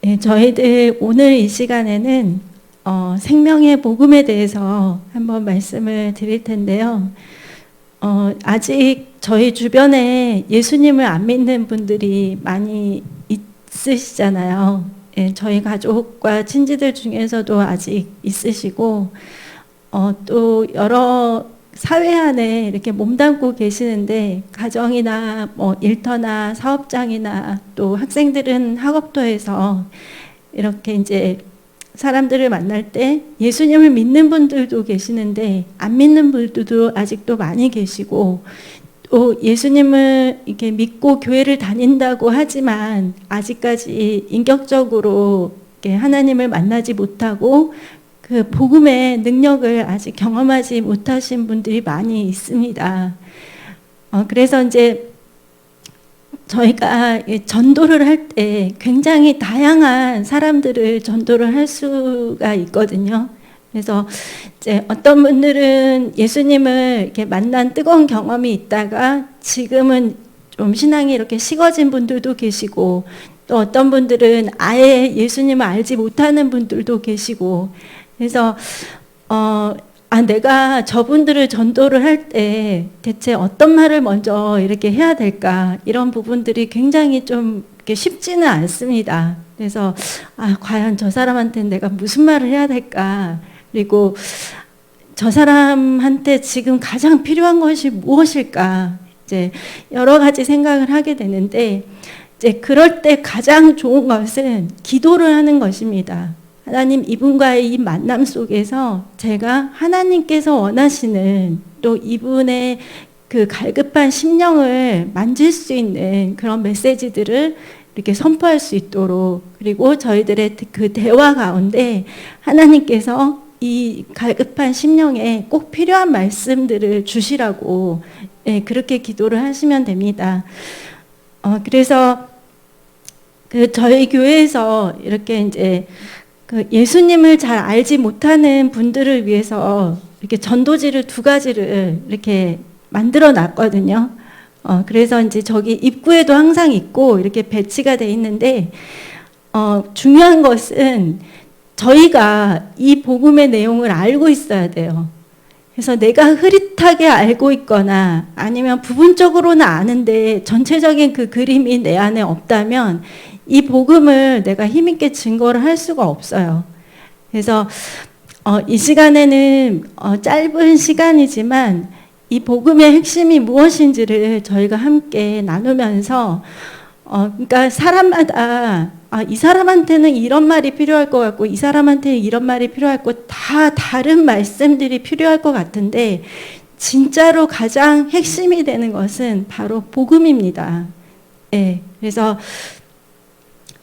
예, 저희들 오늘 이 시간에는 생명의 복음에 대해서 한번 말씀을 드릴 텐데요. 아직 저희 주변에 예수님을 안 믿는 분들이 많이 있으시잖아요. 예, 저희 가족과 친지들 중에서도 아직 있으시고, 또 여러 사회 안에 이렇게 몸담고 계시는데, 가정이나 뭐 일터나 사업장이나 또 학생들은 학업도에서 이렇게 이제 사람들을 만날 때 예수님을 믿는 분들도 계시는데 안 믿는 분들도 아직도 많이 계시고, 또 예수님을 이렇게 믿고 교회를 다닌다고 하지만 아직까지 인격적으로 이렇게 하나님을 만나지 못하고 그 복음의 능력을 아직 경험하지 못하신 분들이 많이 있습니다. 그래서 이제 저희가 전도를 할 때 굉장히 다양한 사람들을 전도를 할 수가 있거든요. 그래서 이제 어떤 분들은 예수님을 이렇게 만난 뜨거운 경험이 있다가 지금은 좀 신앙이 이렇게 식어진 분들도 계시고, 또 어떤 분들은 아예 예수님을 알지 못하는 분들도 계시고, 그래서 내가 저분들을 전도를 할 때 대체 어떤 말을 먼저 이렇게 해야 될까, 이런 부분들이 굉장히 좀 이렇게 쉽지는 않습니다. 그래서 과연 저 사람한테는 내가 무슨 말을 해야 될까, 그리고 저 사람한테 지금 가장 필요한 것이 무엇일까, 이제 여러 가지 생각을 하게 되는데, 이제 그럴 때 가장 좋은 것은 기도를 하는 것입니다. 하나님, 이분과의 이 만남 속에서 제가 하나님께서 원하시는, 또 이분의 그 갈급한 심령을 만질 수 있는 그런 메시지들을 이렇게 선포할 수 있도록, 그리고 저희들의 그 대화 가운데 하나님께서 이 갈급한 심령에 꼭 필요한 말씀들을 주시라고, 그렇게 기도를 하시면 됩니다. 그래서 저희 교회에서 이렇게 이제 예수님을 잘 알지 못하는 분들을 위해서 이렇게 전도지를 2가지를 이렇게 만들어 놨거든요. 그래서 이제 저기 입구에도 항상 있고 이렇게 배치가 돼 있는데, 중요한 것은 저희가 이 복음의 내용을 알고 있어야 돼요. 그래서 내가 흐릿하게 알고 있거나 아니면 부분적으로는 아는데 전체적인 그 그림이 내 안에 없다면 이 복음을 내가 힘있게 증거를 할 수가 없어요. 그래서 이 시간에는 짧은 시간이지만 이 복음의 핵심이 무엇인지를 저희가 함께 나누면서, 그러니까 사람마다 이 사람한테는 이런 말이 필요할 것 같고 이 사람한테는 이런 말이 필요할 것, 다 다른 말씀들이 필요할 것 같은데 진짜로 가장 핵심이 되는 것은 바로 복음입니다. 네, 그래서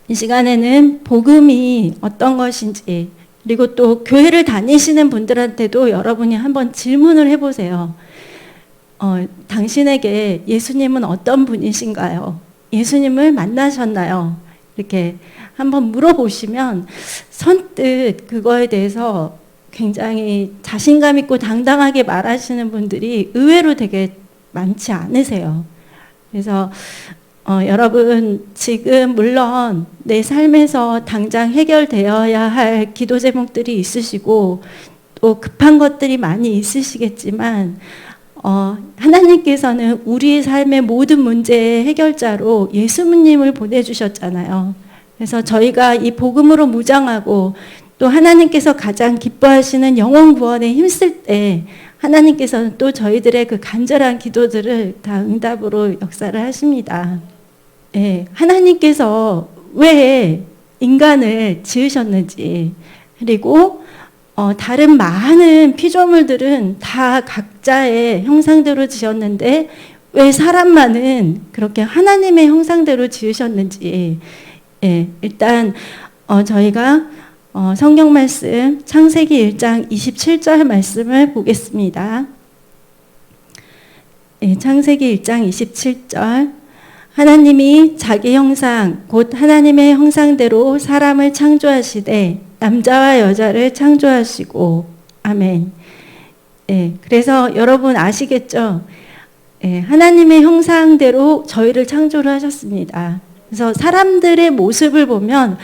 이 시간에는 복음이 어떤 것인지, 그리고 또 교회를 다니시는 분들한테도 여러분이 한번 질문을 해보세요. 당신에게 예수님은 어떤 분이신가요? 예수님을 만나셨나요? 이렇게 한번 물어보시면 선뜻 그거에 대해서 굉장히 자신감 있고 당당하게 말하시는 분들이 의외로 되게 많지 않으세요. 그래서 여러분, 지금 물론 내 삶에서 당장 해결되어야 할 기도 제목들이 있으시고 또 급한 것들이 많이 있으시겠지만, 하나님께서는 우리 삶의 모든 문제의 해결자로 예수님을 보내주셨잖아요. 그래서 저희가 이 복음으로 무장하고 또 하나님께서 가장 기뻐하시는 영혼 구원에 힘쓸 때 하나님께서는 또 저희들의 그 간절한 기도들을 다 응답으로 역사를 하십니다. 예, 하나님께서 왜 인간을 지으셨는지, 그리고 다른 많은 피조물들은 다 각자의 형상대로 지었는데 왜 사람만은 그렇게 하나님의 형상대로 지으셨는지, 일단 저희가 성경 말씀 창세기 1장 27절 말씀을 보겠습니다. 창세기 1장 27절, 하나님이 자기 형상 곧 하나님의 형상대로 사람을 창조하시되 남자와 여자를 창조하시고, 아멘. 그래서 여러분 아시겠죠? 하나님의 형상대로 저희를 창조를 하셨습니다. 그래서 사람들의 모습을 보면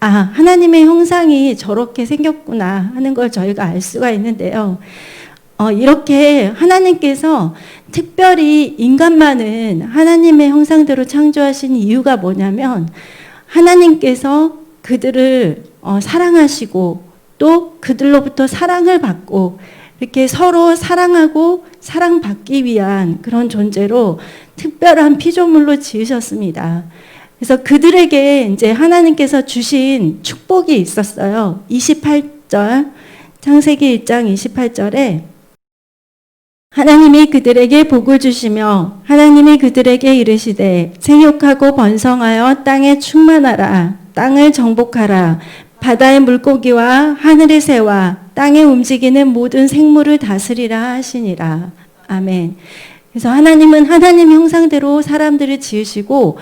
아, 하나님의 형상이 저렇게 생겼구나 하는 걸 저희가 알 수가 있는데요. 이렇게 하나님께서 특별히 인간만은 하나님의 형상대로 창조하신 이유가 뭐냐면 하나님께서 그들을 사랑하시고 또 그들로부터 사랑을 받고 이렇게 서로 사랑하고 사랑받기 위한 그런 존재로 특별한 피조물로 지으셨습니다. 그래서 그들에게 이제 하나님께서 주신 축복이 있었어요. 28절, 창세기 1장 28절에 하나님이 그들에게 복을 주시며 하나님이 그들에게 이르시되 생육하고 번성하여 땅에 충만하라. 땅을 정복하라. 바다의 물고기와 하늘의 새와 땅에 움직이는 모든 생물을 다스리라 하시니라. 아멘. 그래서 하나님은 하나님 형상대로 사람들을 지으시고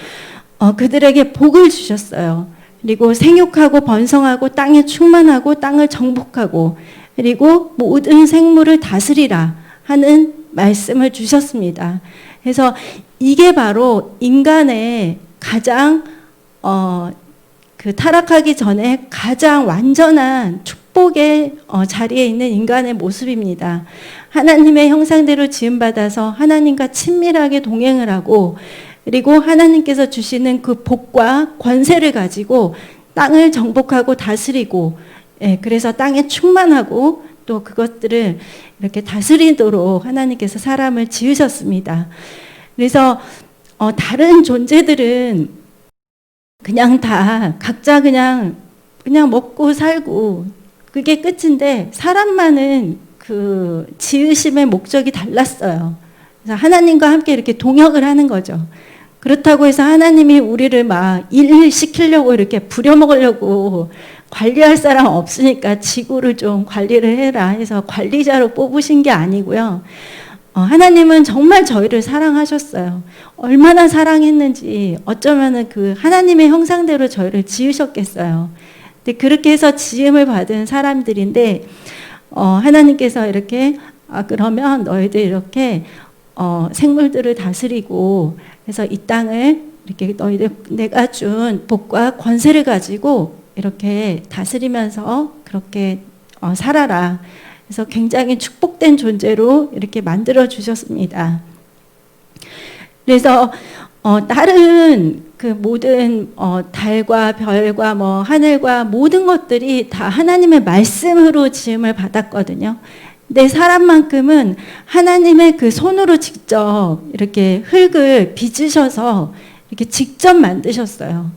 그들에게 복을 주셨어요. 그리고 생육하고 번성하고 땅에 충만하고 땅을 정복하고 그리고 모든 생물을 다스리라 하는 말씀을 주셨습니다. 그래서 이게 바로 인간의 가장 그 타락하기 전에 가장 완전한 축복의 자리에 있는 인간의 모습입니다. 하나님의 형상대로 지음받아서 하나님과 친밀하게 동행을 하고 그리고 하나님께서 주시는 그 복과 권세를 가지고 땅을 정복하고 다스리고 그래서 땅에 충만하고 또 그것들을 이렇게 다스리도록 하나님께서 사람을 지으셨습니다. 그래서 다른 존재들은 그냥 다 각자 그냥 먹고 살고 그게 끝인데 사람만은 그 지으심의 목적이 달랐어요. 그래서 하나님과 함께 이렇게 동역을 하는 거죠. 그렇다고 해서 하나님이 우리를 막 일시키려고 이렇게 부려먹으려고 관리할 사람 없으니까 지구를 좀 관리를 해라 해서 관리자로 뽑으신 게 아니고요. 하나님은 정말 저희를 사랑하셨어요. 얼마나 사랑했는지 어쩌면은 그 하나님의 형상대로 저희를 지으셨겠어요. 근데 그렇게 해서 지음을 받은 사람들인데 하나님께서 이렇게 그러면 너희들 이렇게 생물들을 다스리고 그래서 이 땅을 이렇게 너희들 내가 준 복과 권세를 가지고 이렇게 다스리면서 그렇게 살아라. 그래서 굉장히 축복된 존재로 이렇게 만들어 주셨습니다. 그래서 다른 그 모든 달과 별과 뭐 하늘과 모든 것들이 다 하나님의 말씀으로 지음을 받았거든요. 근데 사람만큼은 하나님의 그 손으로 직접 이렇게 흙을 빚으셔서 이렇게 직접 만드셨어요.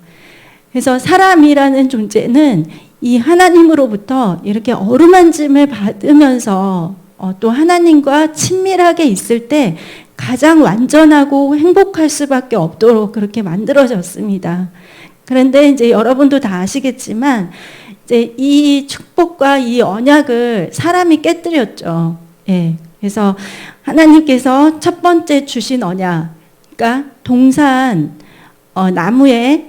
그래서 사람이라는 존재는 이 하나님으로부터 이렇게 어루만짐을 받으면서 또 하나님과 친밀하게 있을 때 가장 완전하고 행복할 수밖에 없도록 그렇게 만들어졌습니다. 그런데 이제 여러분도 다 아시겠지만 이제 이 축복과 이 언약을 사람이 깨뜨렸죠. 예. 그래서 하나님께서 첫 번째 주신 언약, 그러니까 동산 나무에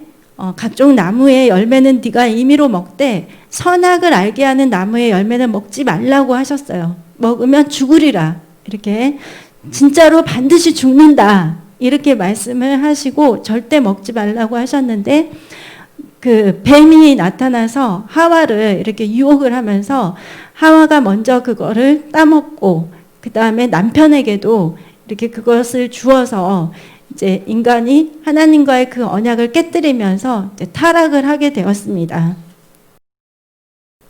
각종 나무의 열매는 네가 임의로 먹되 선악을 알게 하는 나무의 열매는 먹지 말라고 하셨어요. 먹으면 죽으리라. 이렇게 진짜로 반드시 죽는다. 이렇게 말씀을 하시고 절대 먹지 말라고 하셨는데 그 뱀이 나타나서 하와를 이렇게 유혹을 하면서 하와가 먼저 그거를 따먹고 그 다음에 남편에게도 이렇게 그것을 주어서 이제 인간이 하나님과의 그 언약을 깨뜨리면서 이제 타락을 하게 되었습니다.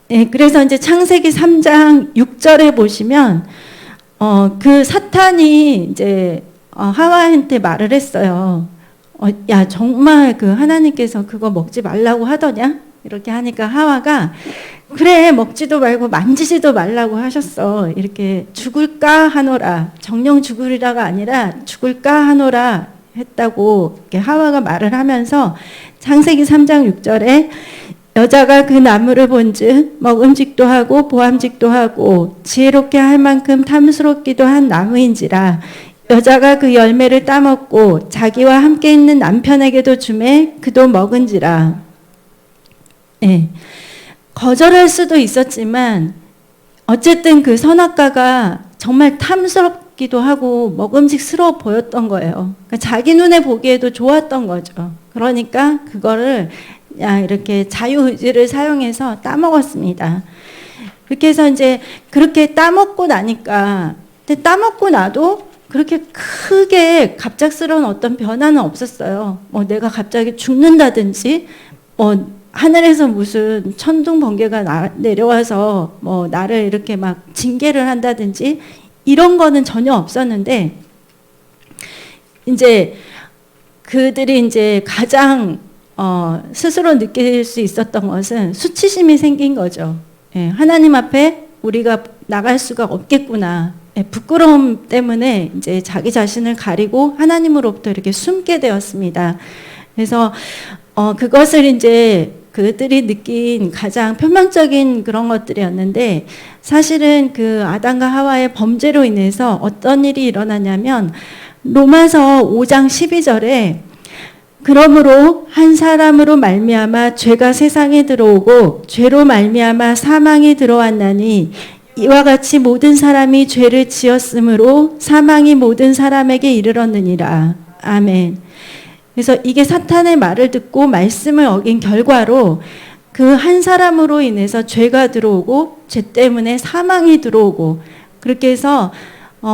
네, 그래서 이제 창세기 3장 6절에 보시면 그 사탄이 이제 하와한테 말을 했어요. 야, 정말 그 하나님께서 그거 먹지 말라고 하더냐? 이렇게 하니까 하와가 그래, 먹지도 말고 만지지도 말라고 하셨어. 이렇게 죽을까 하노라. 정령 죽으리라가 아니라 죽을까 하노라 했다고 이렇게 하와가 말을 하면서 창세기 3장 6절에 여자가 그 나무를 본즉 먹음직도 하고 보암직도 하고 지혜롭게 할 만큼 탐스럽기도 한 나무인지라 여자가 그 열매를 따먹고 자기와 함께 있는 남편에게도 주매 그도 먹은지라. 네. 거절할 수도 있었지만 어쨌든 그 선악과가 정말 탐스럽기도 하고 먹음직스러워 보였던 거예요. 그러니까 자기 눈에 보기에도 좋았던 거죠. 그러니까 그거를 그냥 이렇게 자유의지를 사용해서 따먹었습니다. 그렇게 해서 이제 그렇게 따먹고 나니까, 근데 따먹고 나도 그렇게 크게 갑작스러운 어떤 변화는 없었어요. 뭐 내가 갑자기 죽는다든지, 뭐 하늘에서 무슨 천둥 번개가 내려와서 뭐 나를 이렇게 막 징계를 한다든지 이런 거는 전혀 없었는데, 이제 그들이 이제 가장 스스로 느낄 수 있었던 것은 수치심이 생긴 거죠. 예, 하나님 앞에 우리가 나갈 수가 없겠구나. 예, 부끄러움 때문에 이제 자기 자신을 가리고 하나님으로부터 이렇게 숨게 되었습니다. 그래서 그것을 이제 그들이 느낀 가장 표면적인 그런 것들이었는데, 사실은 그 아담과 하와의 범죄로 인해서 어떤 일이 일어나냐면 로마서 5장 12절에 그러므로 한 사람으로 말미암아 죄가 세상에 들어오고 죄로 말미암아 사망이 들어왔나니 이와 같이 모든 사람이 죄를 지었으므로 사망이 모든 사람에게 이르렀느니라. 아멘. 그래서 이게 사탄의 말을 듣고 말씀을 어긴 결과로 그 한 사람으로 인해서 죄가 들어오고 죄 때문에 사망이 들어오고, 그렇게 해서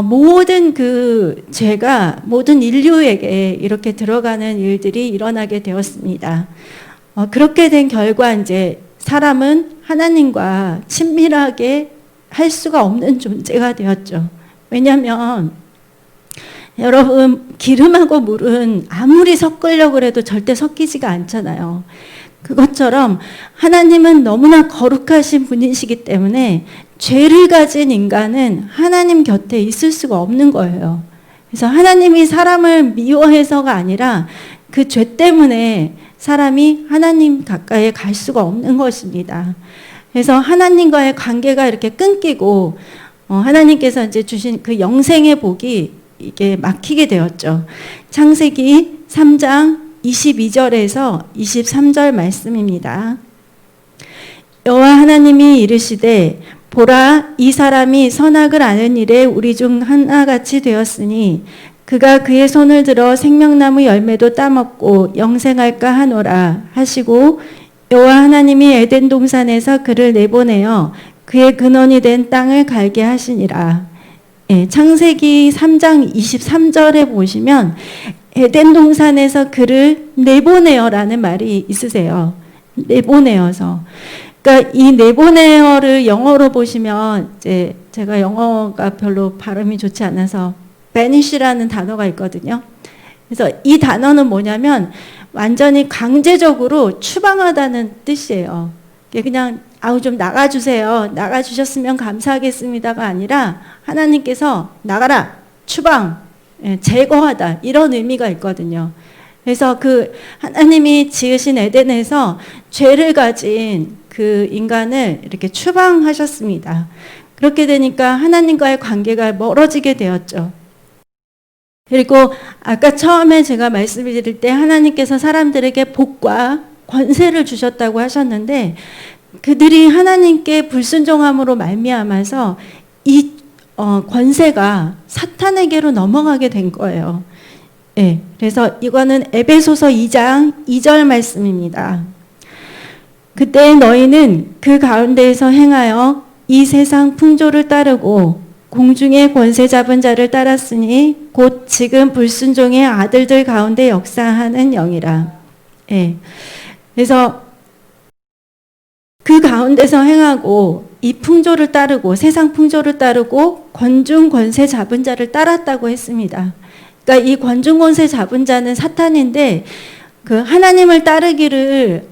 모든 그 죄가 모든 인류에게 이렇게 들어가는 일들이 일어나게 되었습니다. 그렇게 된 결과 이제 사람은 하나님과 친밀하게 할 수가 없는 존재가 되었죠. 왜냐하면 여러분, 기름하고 물은 아무리 섞으려고 해도 절대 섞이지가 않잖아요. 그것처럼 하나님은 너무나 거룩하신 분이시기 때문에 죄를 가진 인간은 하나님 곁에 있을 수가 없는 거예요. 그래서 하나님이 사람을 미워해서가 아니라 그 죄 때문에 사람이 하나님 가까이에 갈 수가 없는 것입니다. 그래서 하나님과의 관계가 이렇게 끊기고 하나님께서 이제 주신 그 영생의 복이 이게 막히게 되었죠. 창세기 3장 22절에서 23절 말씀입니다. 여호와 하나님이 이르시되 보라, 이 사람이 선악을 아는 일에 우리 중 하나같이 되었으니 그가 그의 손을 들어 생명나무 열매도 따먹고 영생할까 하노라 하시고, 여호와 하나님이 에덴 동산에서 그를 내보내어 그의 근원이 된 땅을 갈게 하시니라. 예, 창세기 3장 23절에 보시면 에덴 동산에서 그를 내보내어라는 말이 있으세요. 내보내어서. 그러니까 이 내보내어를 영어로 보시면, 이제 제가 영어가 별로 발음이 좋지 않아서 banish라는 단어가 있거든요. 그래서 이 단어는 뭐냐면 완전히 강제적으로 추방하다는 뜻이에요. 그냥 좀 나가주세요. 나가주셨으면 감사하겠습니다가 아니라 하나님께서 나가라, 추방, 제거하다, 이런 의미가 있거든요. 그래서 그 하나님이 지으신 에덴에서 죄를 가진 그 인간을 이렇게 추방하셨습니다. 그렇게 되니까 하나님과의 관계가 멀어지게 되었죠. 그리고 아까 처음에 제가 말씀을 드릴 때 하나님께서 사람들에게 복과 권세를 주셨다고 하셨는데, 그들이 하나님께 불순종함으로 말미암아서 이 권세가 사탄에게로 넘어가게 된 거예요. 예, 그래서 이거는 에베소서 2장 2절 말씀입니다. 그때 너희는 그 가운데에서 행하여 이 세상 풍조를 따르고 공중의 권세 잡은 자를 따랐으니 곧 지금 불순종의 아들들 가운데 역사하는 영이라. 예, 그래서 그 가운데서 행하고 이 풍조를 따르고 세상 풍조를 따르고 권중 권세 잡은 자를 따랐다고 했습니다. 그러니까 이 권중 권세 잡은 자는 사탄인데, 그 하나님을 따르기를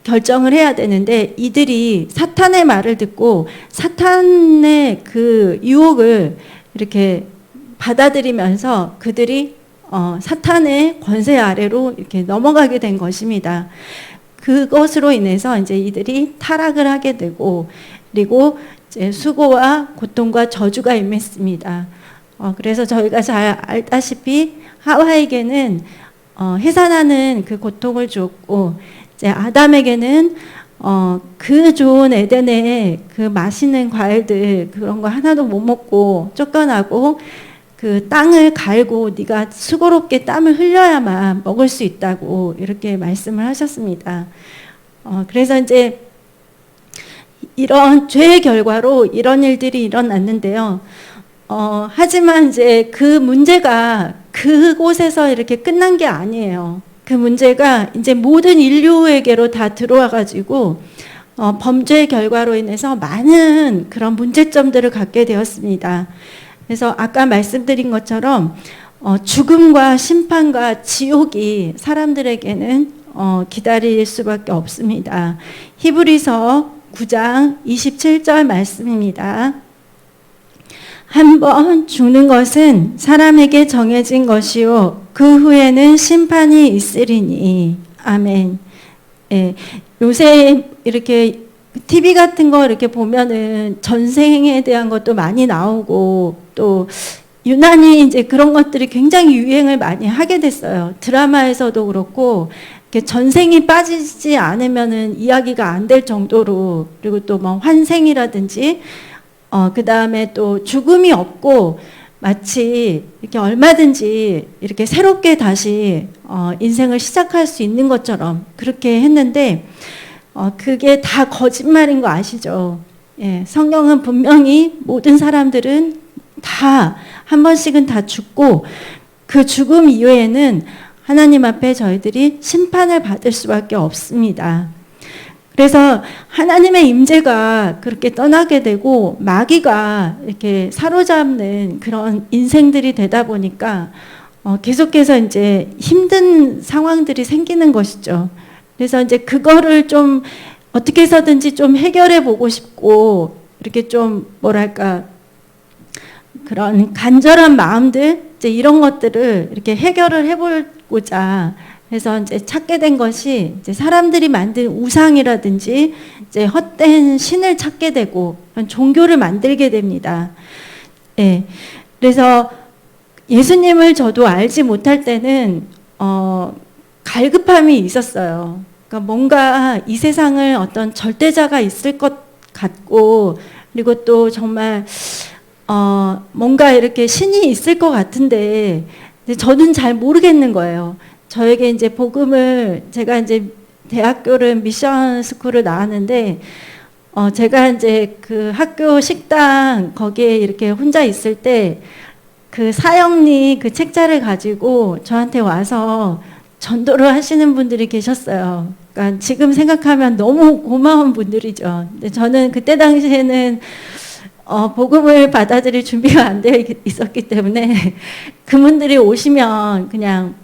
결정을 해야 되는데 이들이 사탄의 말을 듣고 사탄의 그 유혹을 이렇게 받아들이면서 그들이 사탄의 권세 아래로 이렇게 넘어가게 된 것입니다. 그것으로 인해서 이제 이들이 타락을 하게 되고, 그리고 이제 수고와 고통과 저주가 임했습니다. 그래서 저희가 잘 알다시피 하와에게는 해산하는 그 고통을 주었고, 이제 아담에게는 그 좋은 에덴의 그 맛있는 과일들 그런 거 하나도 못 먹고 쫓겨나고, 그 땅을 갈고 네가 수고롭게 땀을 흘려야만 먹을 수 있다고 이렇게 말씀을 하셨습니다. 그래서 이제 이런 죄의 결과로 이런 일들이 일어났는데요. 하지만 이제 그 문제가 그곳에서 이렇게 끝난 게 아니에요. 그 문제가 이제 모든 인류에게로 다 들어와가지고 범죄의 결과로 인해서 많은 그런 문제점들을 갖게 되었습니다. 그래서 아까 말씀드린 것처럼 죽음과 심판과 지옥이 사람들에게는 기다릴 수밖에 없습니다. 히브리서 9장 27절 말씀입니다. 한 번 죽는 것은 사람에게 정해진 것이요 그 후에는 심판이 있으리니. 아멘. 예, 요새 이렇게 TV 같은 거 이렇게 보면은 전생에 대한 것도 많이 나오고 또 유난히 이제 그런 것들이 굉장히 유행을 많이 하게 됐어요. 드라마에서도 그렇고 이렇게 전생이 빠지지 않으면은 이야기가 안 될 정도로, 그리고 또 뭐 환생이라든지 그 다음에 또 죽음이 없고 마치 이렇게 얼마든지 이렇게 새롭게 다시 인생을 시작할 수 있는 것처럼 그렇게 했는데 그게 다 거짓말인 거 아시죠? 예, 성경은 분명히 모든 사람들은 다 한 번씩은 다 죽고 그 죽음 이후에는 하나님 앞에 저희들이 심판을 받을 수밖에 없습니다. 그래서 하나님의 임재가 그렇게 떠나게 되고 마귀가 이렇게 사로잡는 그런 인생들이 되다 보니까 계속해서 이제 힘든 상황들이 생기는 것이죠. 그래서 이제 그거를 좀 어떻게 해서든지 좀 해결해 보고 싶고, 이렇게 좀 뭐랄까 그런 간절한 마음들, 이제 이런 것들을 이렇게 해결을 해보고자 해서 이제 찾게 된 것이 이제 사람들이 만든 우상이라든지 이제 헛된 신을 찾게 되고 종교를 만들게 됩니다. 네. 그래서 예수님을 저도 알지 못할 때는 갈급함이 있었어요. 그러니까 뭔가 이 세상을 어떤 절대자가 있을 것 같고, 그리고 또 정말 뭔가 이렇게 신이 있을 것 같은데 저는 잘 모르겠는 거예요. 저에게 이제 복음을, 제가 이제 대학교를 미션 스쿨을 나왔는데 제가 이제 그 학교 식당 거기에 이렇게 혼자 있을 때 그 사형리 그 책자를 가지고 저한테 와서 전도를 하시는 분들이 계셨어요. 그러니까 지금 생각하면 너무 고마운 분들이죠. 근데 저는 그때 당시에는 복음을 받아들일 준비가 안 되어 있었기 때문에 그분들이 오시면 그냥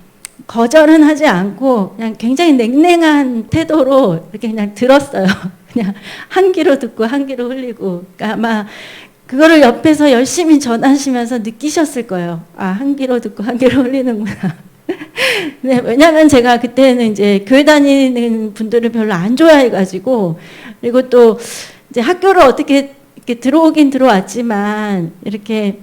거절은 하지 않고 그냥 굉장히 냉랭한 태도로 이렇게 그냥 들었어요. 그냥 한 귀로 듣고 한 귀로 흘리고. 그러니까 아마 그거를 옆에서 열심히 전하시면서 느끼셨을 거예요. 아, 한 귀로 듣고 한 귀로 흘리는구나. 네, 왜냐면 제가 그때는 이제 교회 다니는 분들을 별로 안 좋아해가지고, 그리고 또 이제 학교를 어떻게 이렇게 들어오긴 들어왔지만, 이렇게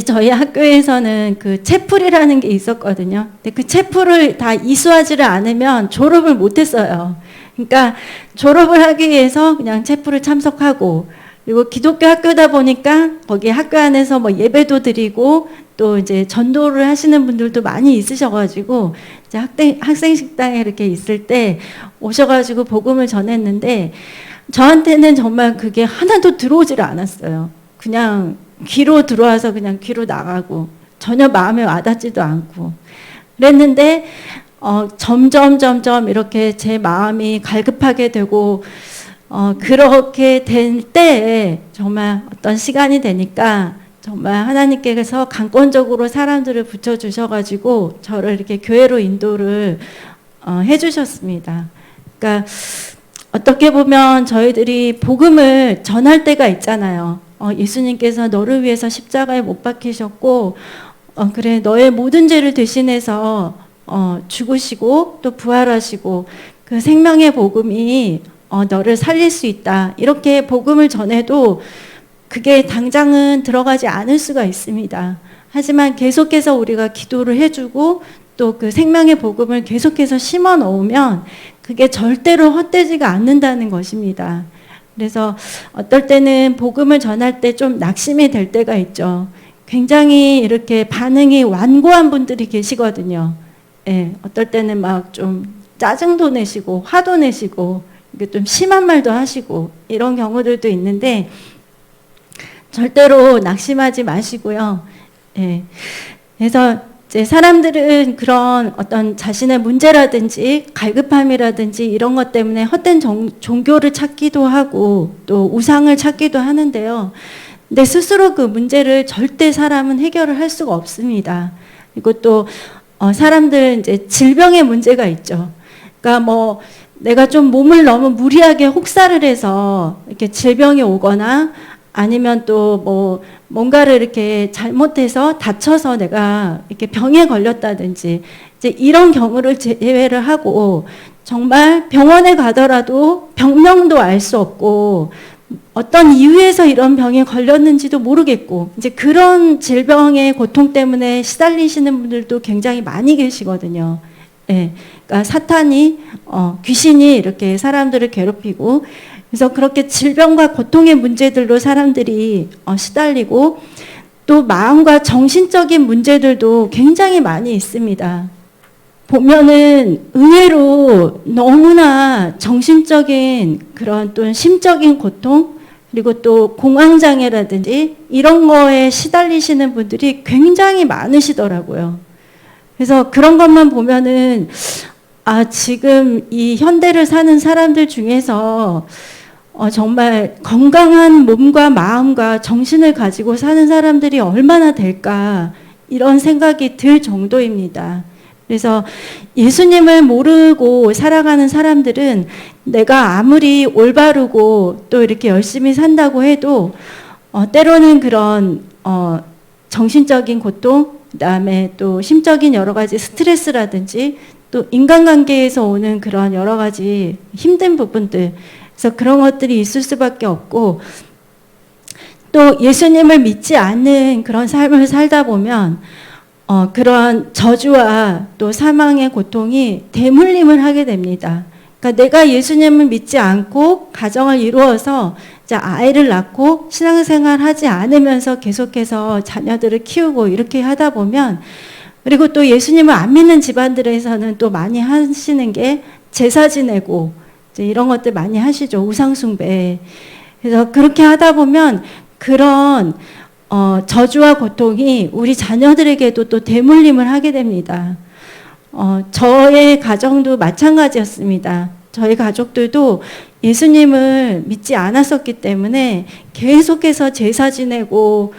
저희 학교에서는 그 채플이라는 게 있었거든요. 근데 그 채플을 다 이수하지를 않으면 졸업을 못했어요. 그러니까 졸업을 하기 위해서 그냥 채플을 참석하고, 그리고 기독교 학교다 보니까 거기 학교 안에서 뭐 예배도 드리고 또 이제 전도를 하시는 분들도 많이 있으셔가지고 이제 학생 식당에 이렇게 있을 때 오셔가지고 복음을 전했는데 저한테는 정말 그게 하나도 들어오지를 않았어요. 그냥 귀로 들어와서 그냥 귀로 나가고 전혀 마음에 와닿지도 않고 그랬는데 점점 이렇게 제 마음이 갈급하게 되고 그렇게 될 때에 정말 어떤 시간이 되니까 정말 하나님께서 강권적으로 사람들을 붙여주셔가지고 저를 이렇게 교회로 인도를 해주셨습니다. 그러니까 어떻게 보면 저희들이 복음을 전할 때가 있잖아요. 예수님께서 너를 위해서 십자가에 못 박히셨고 그래 너의 모든 죄를 대신해서 죽으시고 또 부활하시고 그 생명의 복음이 너를 살릴 수 있다. 이렇게 복음을 전해도 그게 당장은 들어가지 않을 수가 있습니다. 하지만 계속해서 우리가 기도를 해주고 또 그 생명의 복음을 계속해서 심어 놓으면 그게 절대로 헛되지가 않는다는 것입니다. 그래서 어떨 때는 복음을 전할 때 좀 낙심이 될 때가 있죠. 굉장히 이렇게 반응이 완고한 분들이 계시거든요. 예, 어떨 때는 막 좀 짜증도 내시고 화도 내시고 이게 좀 심한 말도 하시고 이런 경우들도 있는데 절대로 낙심하지 마시고요. 예, 그래서 이제 사람들은 그런 어떤 자신의 문제라든지 갈급함이라든지 이런 것 때문에 헛된 종교를 찾기도 하고 또 우상을 찾기도 하는데요. 근데 스스로 그 문제를 절대 사람은 해결을 할 수가 없습니다. 그리고 또 사람들 이제 질병의 문제가 있죠. 그러니까 뭐 내가 좀 몸을 너무 무리하게 혹사를 해서 이렇게 질병이 오거나 아니면 또 뭐 뭔가를 이렇게 잘못해서 다쳐서 내가 이렇게 병에 걸렸다든지 이제 이런 경우를 제외를 하고 정말 병원에 가더라도 병명도 알 수 없고 어떤 이유에서 이런 병에 걸렸는지도 모르겠고 이제 그런 질병의 고통 때문에 시달리시는 분들도 굉장히 많이 계시거든요. 예, 그러니까 사탄이 귀신이 이렇게 사람들을 괴롭히고 그래서 그렇게 질병과 고통의 문제들로 사람들이 시달리고 또 마음과 정신적인 문제들도 굉장히 많이 있습니다. 보면은 의외로 너무나 정신적인 그런 또 심적인 고통 그리고 또 공황장애라든지 이런 거에 시달리시는 분들이 굉장히 많으시더라고요. 그래서 그런 것만 보면은 지금 이 현대를 사는 사람들 중에서 정말 건강한 몸과 마음과 정신을 가지고 사는 사람들이 얼마나 될까 이런 생각이 들 정도입니다. 그래서 예수님을 모르고 살아가는 사람들은 내가 아무리 올바르고 또 이렇게 열심히 산다고 해도 때로는 그런 정신적인 고통, 그다음에 또 심적인 여러 가지 스트레스라든지 또 인간관계에서 오는 그런 여러 가지 힘든 부분들 그래서 그런 것들이 있을 수밖에 없고 또 예수님을 믿지 않는 그런 삶을 살다 보면 그런 저주와 또 사망의 고통이 대물림을 하게 됩니다. 그러니까 내가 예수님을 믿지 않고 가정을 이루어서 아이를 낳고 신앙생활 하지 않으면서 계속해서 자녀들을 키우고 이렇게 하다 보면 그리고 또 예수님을 안 믿는 집안들에서는 또 많이 하시는 게 제사 지내고 이제 이런 것들 많이 하시죠. 우상숭배. 그래서 그렇게 하다 보면 그런 저주와 고통이 우리 자녀들에게도 또 대물림을 하게 됩니다. 저의 가정도 마찬가지였습니다. 저희 가족들도 예수님을 믿지 않았었기 때문에 계속해서 제사 지내고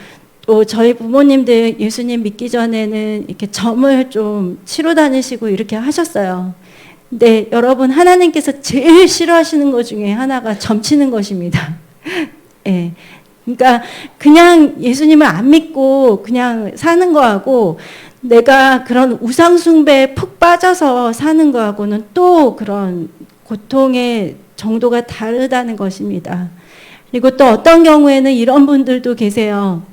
또 저희 부모님들 예수님 믿기 전에는 이렇게 점을 좀 치러 다니시고 이렇게 하셨어요. 근데 여러분 하나님께서 제일 싫어하시는 것 중에 하나가 점치는 것입니다. 예. 그러니까 그냥 예수님을 안 믿고 그냥 사는 거하고 내가 그런 우상숭배에 푹 빠져서 사는 거하고는 또 그런 고통의 정도가 다르다는 것입니다. 그리고 또 어떤 경우에는 이런 분들도 계세요.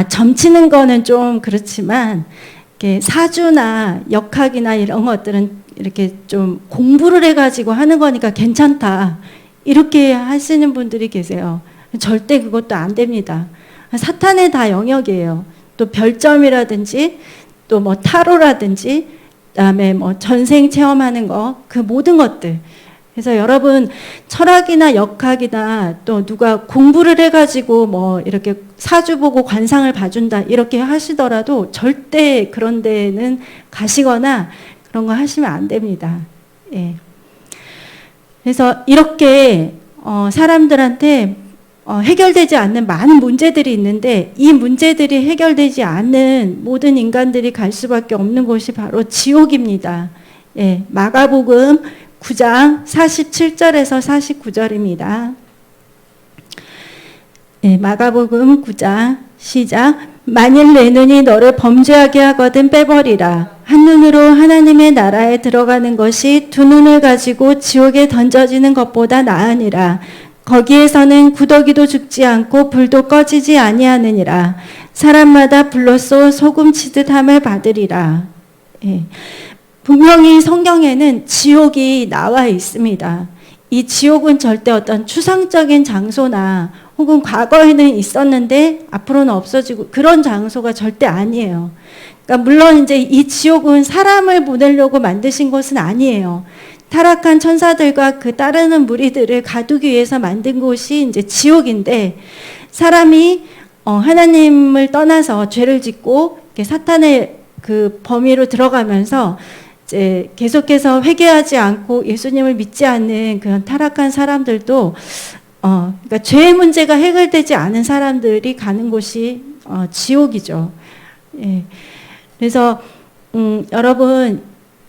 점치는 거는 좀 그렇지만 이렇게 사주나 역학이나 이런 것들은 이렇게 좀 공부를 해가지고 하는 거니까 괜찮다. 이렇게 하시는 분들이 계세요. 절대 그것도 안 됩니다. 사탄의 다 영역이에요. 또 별점이라든지 또 뭐 타로라든지 그다음에 뭐 전생 체험하는 거 그 모든 것들. 그래서 여러분 철학이나 역학이나 또 누가 공부를 해가지고 뭐 이렇게 사주 보고 관상을 봐준다 이렇게 하시더라도 절대 그런 데는 가시거나 그런 거 하시면 안 됩니다. 예. 그래서 이렇게 사람들한테 해결되지 않는 많은 문제들이 있는데 이 문제들이 해결되지 않는 모든 인간들이 갈 수밖에 없는 곳이 바로 지옥입니다. 예, 마가복음 9장 47절에서 49절입니다. 예, 마가복음 9장 시작. 만일 내 눈이 너를 범죄하게 하거든 빼버리라. 한 눈으로 하나님의 나라에 들어가는 것이 두 눈을 가지고 지옥에 던져지는 것보다 나으니라. 거기에서는 구더기도 죽지 않고 불도 꺼지지 아니하느니라. 사람마다 불로써 소금 치듯 함을 받으리라. 예. 분명히 성경에는 지옥이 나와 있습니다. 이 지옥은 절대 어떤 추상적인 장소나 혹은 과거에는 있었는데 앞으로는 없어지고 그런 장소가 절대 아니에요. 그러니까 물론 이제 이 지옥은 사람을 보내려고 만드신 것은 아니에요. 타락한 천사들과 그 따르는 무리들을 가두기 위해서 만든 곳이 이제 지옥인데, 사람이 하나님을 떠나서 죄를 짓고 사탄의 그 범위로 들어가면서 이제 계속해서 회개하지 않고 예수님을 믿지 않는 그런 타락한 사람들도 그러니까 죄의 문제가 해결되지 않은 사람들이 가는 곳이 지옥이죠. 예. 그래서 여러분,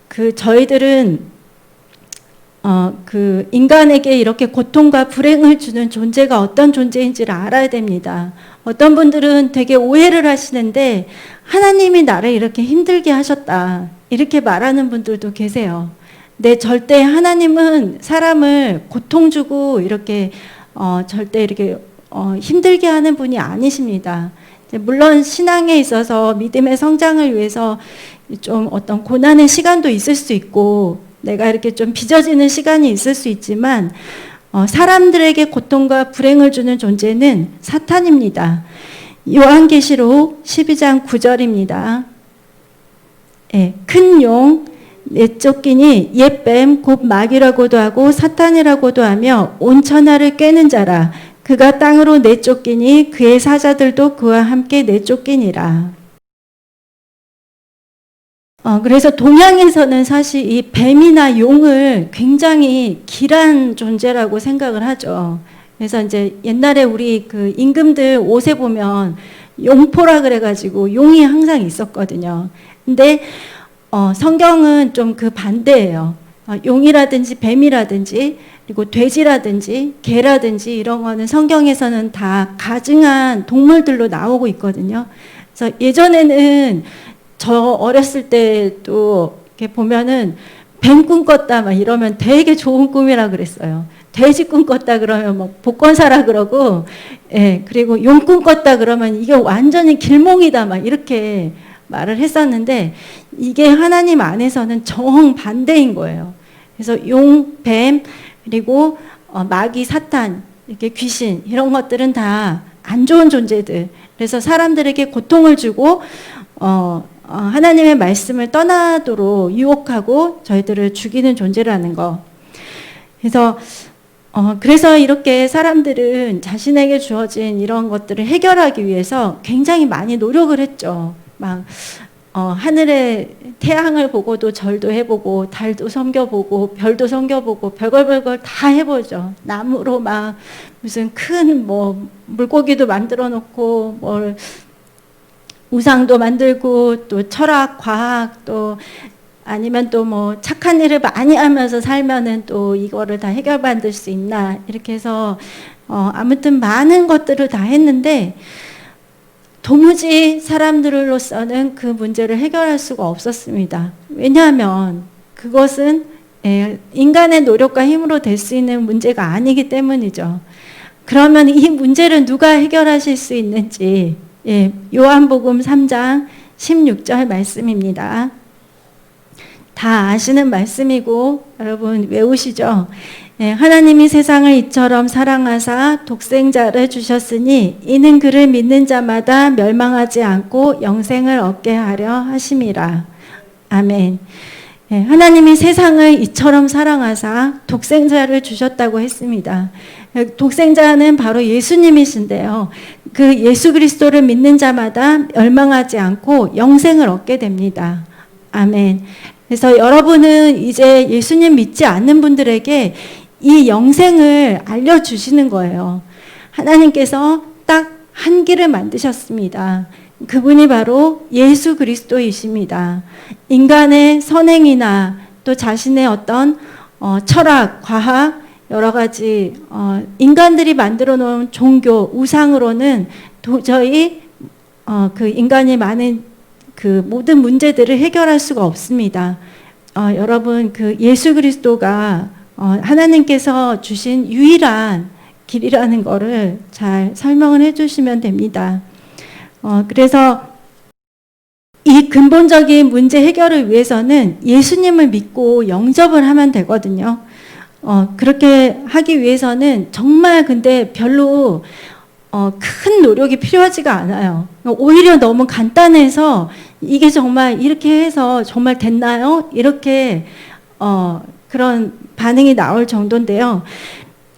그 저희들은 그 인간에게 이렇게 고통과 불행을 주는 존재가 어떤 존재인지를 알아야 됩니다. 어떤 분들은 되게 오해를 하시는데, 하나님이 나를 이렇게 힘들게 하셨다, 이렇게 말하는 분들도 계세요. 근데 절대 하나님은 사람을 고통 주고 이렇게 절대 이렇게 힘들게 하는 분이 아니십니다. 물론 신앙에 있어서 믿음의 성장을 위해서 좀 어떤 고난의 시간도 있을 수 있고, 내가 이렇게 좀 빚어지는 시간이 있을 수 있지만, 사람들에게 고통과 불행을 주는 존재는 사탄입니다. 요한계시록 12장 9절입니다. 예, 큰 용, 내쫓기니 옛뱀 곧 마귀라고도 하고 사탄이라고도 하며 온 천하를 꿰는 자라. 그가 땅으로 내쫓기니 그의 사자들도 그와 함께 내쫓기니라. 그래서 동양에서는 사실 이 뱀이나 용을 굉장히 길한 존재라고 생각을 하죠. 그래서 이제 옛날에 우리 그 임금들 옷에 보면 용포라 그래가지고 용이 항상 있었거든요. 근데 성경은 좀 그 반대예요. 용이라든지 뱀이라든지 그리고 돼지라든지 개라든지 이런 거는 성경에서는 다 가증한 동물들로 나오고 있거든요. 그래서 예전에는 저 어렸을 때도 이렇게 보면은 뱀 꿈 꿨다 막 이러면 되게 좋은 꿈이라 그랬어요. 돼지 꿈 꿨다 그러면 뭐 복권사라 그러고, 예, 그리고 용 꿈 꿨다 그러면 이게 완전히 길몽이다 막 이렇게 말을 했었는데, 이게 하나님 안에서는 정반대인 거예요. 그래서 용, 뱀, 그리고 마귀, 사탄, 이렇게 귀신, 이런 것들은 다 안 좋은 존재들. 그래서 사람들에게 고통을 주고 하나님의 말씀을 떠나도록 유혹하고 저희들을 죽이는 존재라는 거. 그래서 이렇게 사람들은 자신에게 주어진 이런 것들을 해결하기 위해서 굉장히 많이 노력을 했죠. 막 하늘의 태양을 보고도 절도 해보고, 달도 섬겨보고, 별도 섬겨보고, 별걸 다 해보죠. 나무로 막 무슨 큰 뭐 물고기도 만들어 놓고, 뭘 우상도 만들고, 또 철학, 과학, 또 아니면 또 뭐 착한 일을 많이 하면서 살면은 또 이거를 다 해결받을 수 있나, 이렇게 해서 아무튼 많은 것들을 다 했는데, 도무지 사람들로서는 그 문제를 해결할 수가 없었습니다. 왜냐하면 그것은 인간의 노력과 힘으로 될 수 있는 문제가 아니기 때문이죠. 그러면 이 문제를 누가 해결하실 수 있는지, 요한복음 3장 16절 말씀입니다. 다 아시는 말씀이고 여러분 외우시죠? 하나님이 세상을 이처럼 사랑하사 독생자를 주셨으니 이는 그를 믿는 자마다 멸망하지 않고 영생을 얻게 하려 하심이라. 아멘. 하나님이 세상을 이처럼 사랑하사 독생자를 주셨다고 했습니다. 독생자는 바로 예수님이신데요. 그 예수 그리스도를 믿는 자마다 멸망하지 않고 영생을 얻게 됩니다. 아멘. 그래서 여러분은 이제 예수님 믿지 않는 분들에게 이 영생을 알려주시는 거예요. 하나님께서 딱 한 길을 만드셨습니다. 그분이 바로 예수 그리스도이십니다. 인간의 선행이나 또 자신의 어떤 철학, 과학, 여러 가지 인간들이 만들어 놓은 종교, 우상으로는 도저히 그 인간이 많은 그 모든 문제들을 해결할 수가 없습니다. 여러분, 그 예수 그리스도가 하나님께서 주신 유일한 길이라는 거를 잘 설명을 해주시면 됩니다. 그래서 이 근본적인 문제 해결을 위해서는 예수님을 믿고 영접을 하면 되거든요. 그렇게 하기 위해서는 정말 근데 별로 큰 노력이 필요하지가 않아요. 오히려 너무 간단해서 이게 정말 이렇게 해서 정말 됐나요? 이렇게 그런 반응이 나올 정도인데요.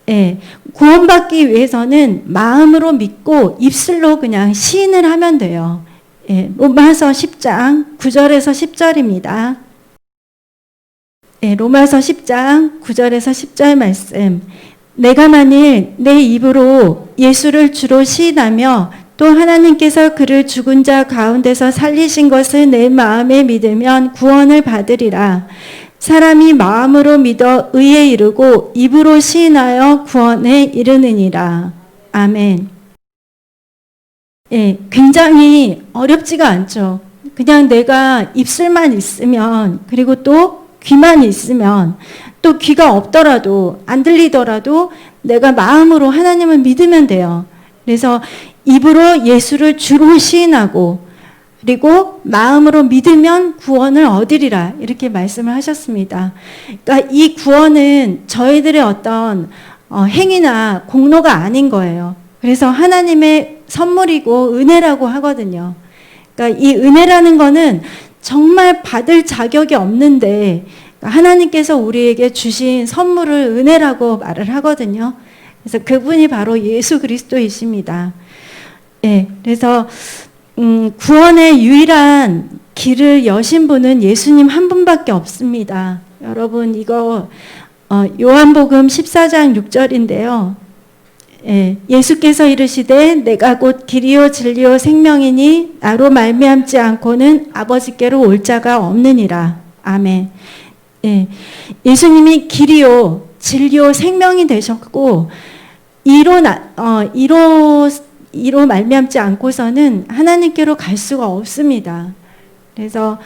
예, 구원받기 위해서는 마음으로 믿고 입술로 그냥 시인을 하면 돼요. 예, 로마서 10장 9절에서 10절입니다. 예, 로마서 10장 9절에서 10절 말씀. 내가 만일 내 입으로 예수를 주로 시인하며 또 하나님께서 그를 죽은 자 가운데서 살리신 것을 내 마음에 믿으면 구원을 받으리라. 사람이 마음으로 믿어 의에 이르고 입으로 시인하여 구원에 이르느니라. 아멘. 예, 굉장히 어렵지가 않죠. 그냥 내가 입술만 있으면, 그리고 또 귀만 있으면, 또 귀가 없더라도 안 들리더라도 내가 마음으로 하나님을 믿으면 돼요. 그래서 입으로 예수를 주로 시인하고 그리고 마음으로 믿으면 구원을 얻으리라 이렇게 말씀을 하셨습니다. 그러니까 이 구원은 저희들의 어떤 행위나 공로가 아닌 거예요. 그래서 하나님의 선물이고 은혜라고 하거든요. 그러니까 이 은혜라는 거는 정말 받을 자격이 없는데 하나님께서 우리에게 주신 선물을 은혜라고 말을 하거든요. 그래서 그분이 바로 예수 그리스도이십니다. 예, 그래서 구원의 유일한 길을 여신 분은 예수님 한 분밖에 없습니다. 여러분 이거 요한복음 14장 6절인데요. 예, 예수께서 이르시되 내가 곧 길이요 진리요 생명이니 나로 말미암지 않고는 아버지께로 올 자가 없느니라. 아멘. 예, 예수님이 길이요 진리요 생명이 되셨고 이로 말미암지 않고서는 하나님께로 갈 수가 없습니다. 그래서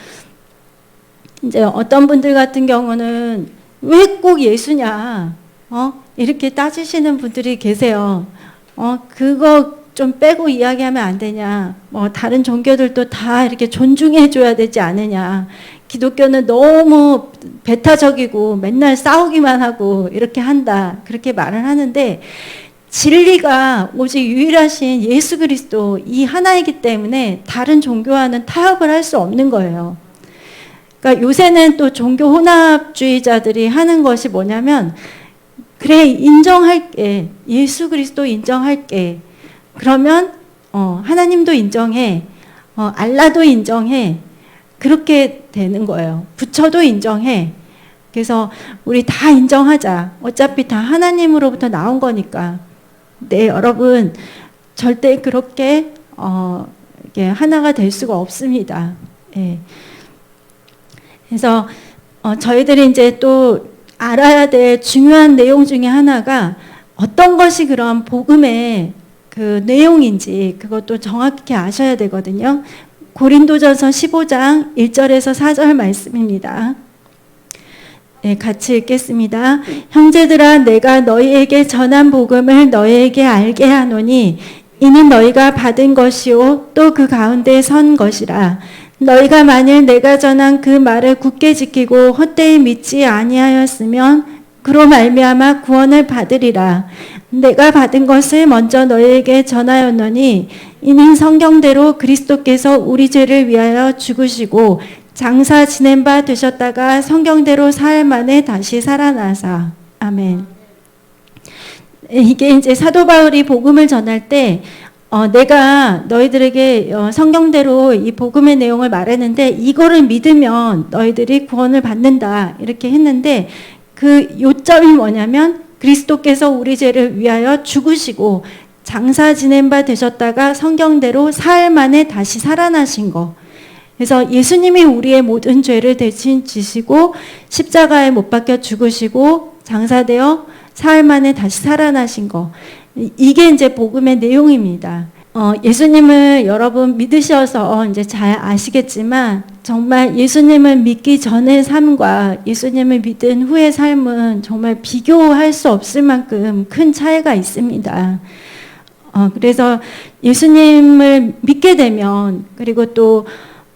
이제 어떤 분들 같은 경우는 왜 꼭 예수냐, 이렇게 따지시는 분들이 계세요. 그거 좀 빼고 이야기하면 안 되냐? 다른 종교들도 다 이렇게 존중해 줘야 되지 않느냐? 기독교는 너무 배타적이고 맨날 싸우기만 하고 이렇게 한다. 그렇게 말을 하는데 진리가 오직 유일하신 예수 그리스도 이 하나이기 때문에 다른 종교와는 타협을 할 수 없는 거예요. 그러니까 요새는 또 종교 혼합주의자들이 하는 것이 뭐냐면 그래 인정할게. 예수 그리스도 인정할게. 그러면 하나님도 인정해. 알라도 인정해. 그렇게 되는 거예요. 부처도 인정해. 그래서 우리 다 인정하자. 어차피 다 하나님으로부터 나온 거니까. 네, 여러분 절대 그렇게 이게 하나가 될 수가 없습니다. 예. 그래서 저희들이 이제 또 알아야 될 중요한 내용 중에 하나가 어떤 것이 그런 복음의 그 내용인지 그것도 정확히 아셔야 되거든요. 고린도전서 15장 1절에서 4절 말씀입니다. 네, 같이 읽겠습니다. 형제들아 내가 너희에게 전한 복음을 너희에게 알게 하노니 이는 너희가 받은 것이요 또 그 가운데 선 것이라. 너희가 만일 내가 전한 그 말을 굳게 지키고 헛되이 믿지 아니하였으면 그로 말미암아 구원을 받으리라. 내가 받은 것을 먼저 너희에게 전하였노니 이는 성경대로 그리스도께서 우리 죄를 위하여 죽으시고 장사 지낸 바 되셨다가 성경대로 사흘 만에 다시 살아나사. 아멘. 이게 이제 사도 바울이 복음을 전할 때 내가 너희들에게 성경대로 이 복음의 내용을 말했는데 이거를 믿으면 너희들이 구원을 받는다 이렇게 했는데 그 요점이 뭐냐면 그리스도께서 우리 죄를 위하여 죽으시고 장사 지낸 바 되셨다가 성경대로 사흘 만에 다시 살아나신 거. 그래서 예수님이 우리의 모든 죄를 대신 지시고 십자가에 못 박혀 죽으시고 장사되어 사흘 만에 다시 살아나신 거. 이게 이제 복음의 내용입니다. 예수님을 여러분 믿으셔서 이제 잘 아시겠지만 정말 예수님을 믿기 전의 삶과 예수님을 믿은 후의 삶은 정말 비교할 수 없을 만큼 큰 차이가 있습니다. 그래서 예수님을 믿게 되면 그리고 또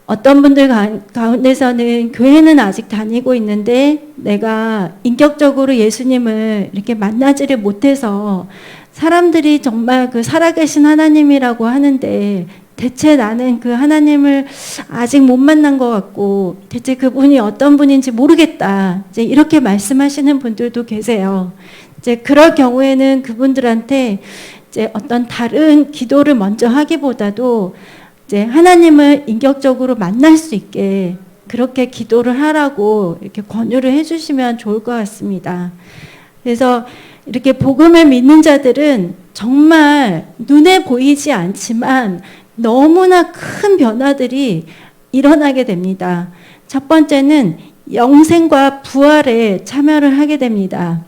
어떤 분들 가운데서는 교회는 아직 다니고 있는데 내가 인격적으로 예수님을 이렇게 만나지를 못해서 사람들이 정말 그 살아계신 하나님이라고 하는데 대체 나는 그 하나님을 아직 못 만난 것 같고 대체 그분이 어떤 분인지 모르겠다. 이제 이렇게 말씀하시는 분들도 계세요. 이제 그럴 경우에는 그분들한테 이제 어떤 다른 기도를 먼저 하기보다도 이제 하나님을 인격적으로 만날 수 있게 그렇게 기도를 하라고 이렇게 권유를 해주시면 좋을 것 같습니다. 그래서 이렇게 복음을 믿는 자들은 정말 눈에 보이지 않지만 너무나 큰 변화들이 일어나게 됩니다. 첫 번째는 영생과 부활에 참여를 하게 됩니다.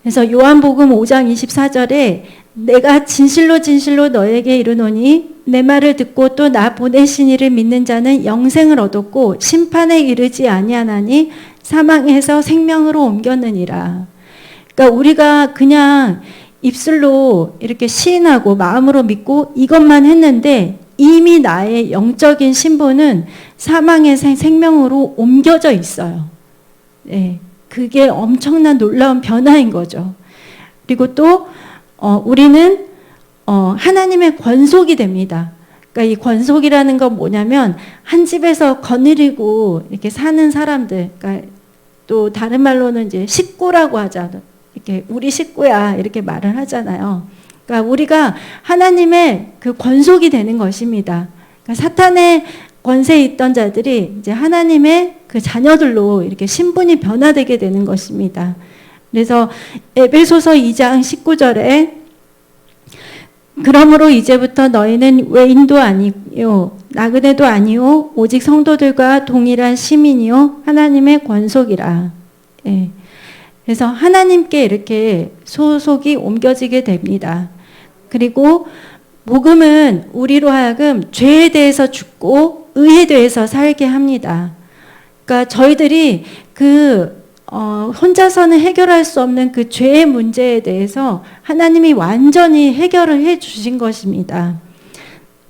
그래서 요한복음 5장 24절에 내가 진실로 진실로 너에게 이르노니 내 말을 듣고 또 나 보내신 이를 믿는 자는 영생을 얻었고 심판에 이르지 아니하나니 사망에서 생명으로 옮겼느니라. 그러니까 우리가 그냥 입술로 이렇게 시인하고 마음으로 믿고 이것만 했는데 이미 나의 영적인 신분은 사망에서 생명으로 옮겨져 있어요. 네, 그게 엄청난 놀라운 변화인 거죠. 그리고 또 우리는 하나님의 권속이 됩니다. 그러니까 이 권속이라는 건 뭐냐면 한 집에서 거느리고 이렇게 사는 사람들, 그러니까 또 다른 말로는 이제 식구라고 하잖아요. 이렇게 우리 식구야 이렇게 말을 하잖아요. 그러니까 우리가 하나님의 그 권속이 되는 것입니다. 그러니까 사탄의 권세에 있던 자들이 이제 하나님의 그 자녀들로 이렇게 신분이 변화되게 되는 것입니다. 그래서 에베소서 2장 19절에 그러므로 이제부터 너희는 외인도 아니요 나그네도 아니요 오직 성도들과 동일한 시민이요 하나님의 권속이라. 예. 그래서 하나님께 이렇게 소속이 옮겨지게 됩니다. 그리고 복음은 우리로 하여금 죄에 대해서 죽고 의에 대해서 살게 합니다. 그러니까 저희들이 혼자서는 해결할 수 없는 그 죄의 문제에 대해서 하나님이 완전히 해결을 해 주신 것입니다.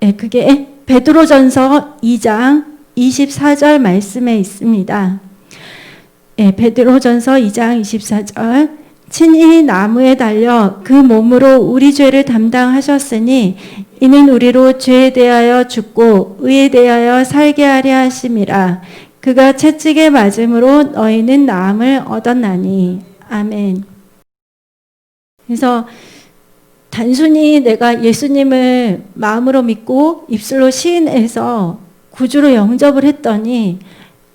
네, 그게 베드로전서 2장 24절 말씀에 있습니다. 네, 베드로전서 2장 24절 친히 나무에 달려 그 몸으로 우리 죄를 담당하셨으니 이는 우리로 죄에 대하여 죽고 의에 대하여 살게 하려 하심이라. 그가 채찍에 맞음으로 너희는 나음을 얻었나니. 아멘. 그래서 단순히 내가 예수님을 마음으로 믿고 입술로 시인해서 구주로 영접을 했더니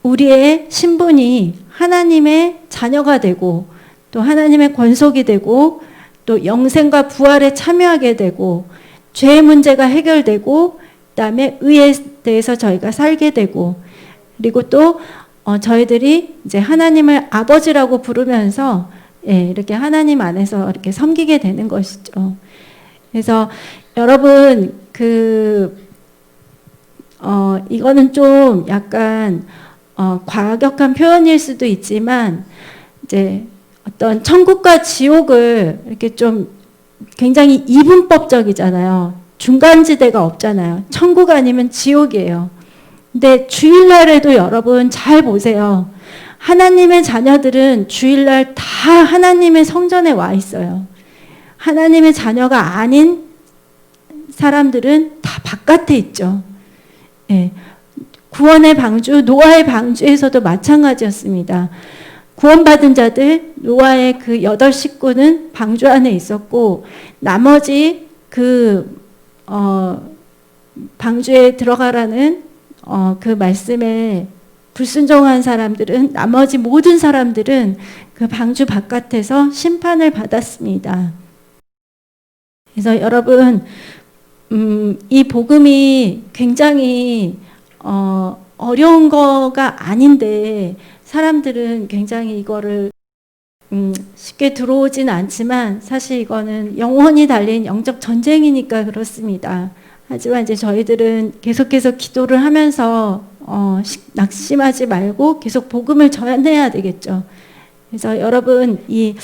우리의 신분이 하나님의 자녀가 되고 또 하나님의 권속이 되고 또 영생과 부활에 참여하게 되고 죄의 문제가 해결되고 그다음에 의에 대해서 저희가 살게 되고 그리고 또 저희들이 이제 하나님을 아버지라고 부르면서 이렇게 하나님 안에서 이렇게 섬기게 되는 것이죠. 그래서 여러분 이거는 좀 약간 과격한 표현일 수도 있지만 이제 어떤 천국과 지옥을 이렇게 좀 굉장히 이분법적이잖아요. 중간지대가 없잖아요. 천국 아니면 지옥이에요. 근데 주일날에도 여러분 잘 보세요. 하나님의 자녀들은 주일날 다 하나님의 성전에 와 있어요. 하나님의 자녀가 아닌 사람들은 다 바깥에 있죠. 네. 구원의 방주, 노아의 방주에서도 마찬가지였습니다. 구원받은 자들, 노아의 그 8식구는 방주 안에 있었고, 나머지 방주에 들어가라는 그 말씀에 불순종한 사람들은, 나머지 모든 사람들은 그 방주 바깥에서 심판을 받았습니다. 그래서 여러분, 이 복음이 굉장히 어려운 거가 아닌데 사람들은 굉장히 이거를 쉽게 들어오진 않지만 사실 이거는 영원히 달린 영적 전쟁이니까 그렇습니다. 하지만 이제 저희들은 계속해서 기도를 하면서 낙심하지 말고 계속 복음을 전해야 되겠죠. 그래서 여러분 이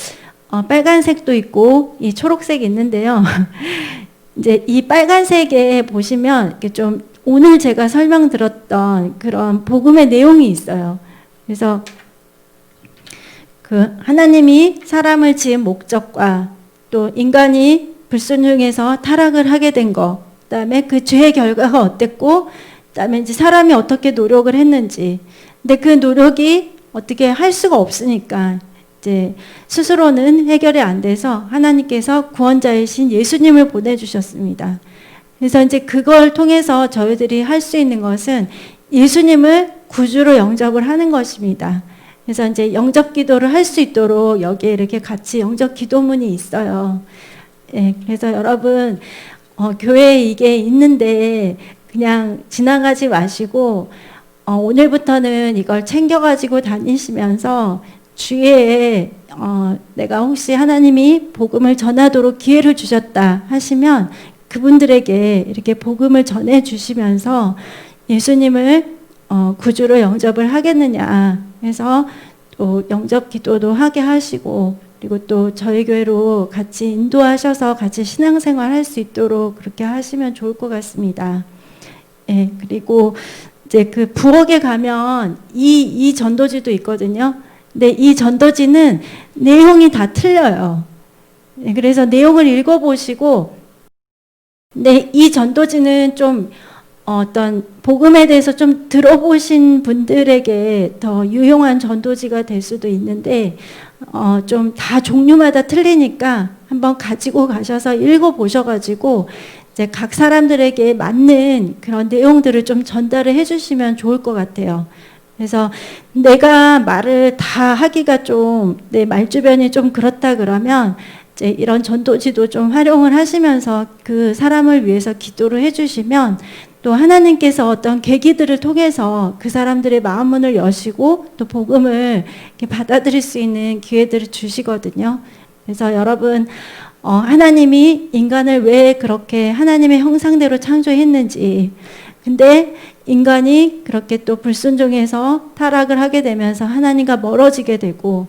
빨간색도 있고 이 초록색이 있는데요. 이제 이 빨간색에 보시면 이렇게 좀 오늘 제가 설명 들었던 그런 복음의 내용이 있어요. 그래서 그 하나님이 사람을 지은 목적과 또 인간이 불순종해서 타락을 하게 된 거, 그다음에 그 죄의 결과가 어땠고, 그다음에 이제 사람이 어떻게 노력을 했는지. 근데 그 노력이 어떻게 할 수가 없으니까 이제 스스로는 해결이 안 돼서 하나님께서 구원자이신 예수님을 보내주셨습니다. 그래서 이제 그걸 통해서 저희들이 할 수 있는 것은 예수님을 구주로 영접을 하는 것입니다. 그래서 이제 영접 기도를 할 수 있도록 여기에 이렇게 같이 영접 기도문이 있어요. 예, 그래서 여러분, 교회에 이게 있는데 그냥 지나가지 마시고, 오늘부터는 이걸 챙겨가지고 다니시면서 주위에, 내가 혹시 하나님이 복음을 전하도록 기회를 주셨다 하시면 그분들에게 이렇게 복음을 전해 주시면서 예수님을 구주로 영접을 하겠느냐 해서 또 영접 기도도 하게 하시고, 그리고 또 저희 교회로 같이 인도하셔서 같이 신앙생활 할 수 있도록 그렇게 하시면 좋을 것 같습니다. 예, 그리고 이제 그 부엌에 가면 이 전도지도 있거든요. 근데 이 전도지는 내용이 다 틀려요. 예, 그래서 내용을 읽어보시고, 근데 이 전도지는 좀 어떤 복음에 대해서 좀 들어보신 분들에게 더 유용한 전도지가 될 수도 있는데, 좀 다 종류마다 틀리니까 한번 가지고 가셔서 읽어보셔가지고 이제 각 사람들에게 맞는 그런 내용들을 좀 전달을 해주시면 좋을 것 같아요. 그래서 내가 말을 다 하기가 좀 내 말주변이 좀 그렇다 그러면 이제 이런 전도지도 좀 활용을 하시면서 그 사람을 위해서 기도를 해주시면 또 하나님께서 어떤 계기들을 통해서 그 사람들의 마음문을 여시고 또 복음을 이렇게 받아들일 수 있는 기회들을 주시거든요. 그래서 여러분, 하나님이 인간을 왜 그렇게 하나님의 형상대로 창조했는지, 근데 인간이 그렇게 또 불순종해서 타락을 하게 되면서 하나님과 멀어지게 되고,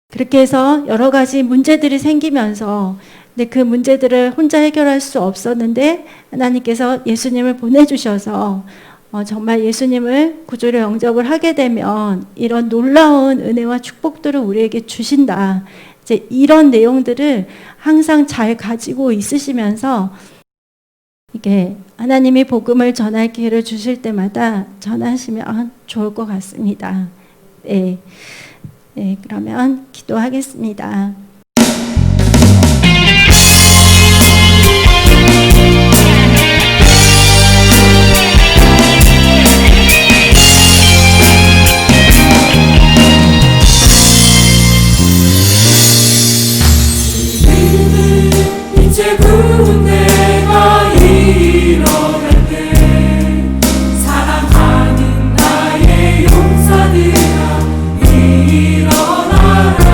그렇게 해서 여러 가지 문제들이 생기면서, 근데 그 문제들을 혼자 해결할 수 없었는데 하나님께서 예수님을 보내주셔서 정말 예수님을 구주로 영접을 하게 되면 이런 놀라운 은혜와 축복들을 우리에게 주신다. 이제 이런 내용들을 항상 잘 가지고 있으시면서 이게 하나님이 복음을 전할 기회를 주실 때마다 전하시면 좋을 것 같습니다. 네, 네, 그러면 기도하겠습니다. 이제 군대가 일어날 때 사랑하는 나의 용사들아 일어나라.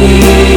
사랑이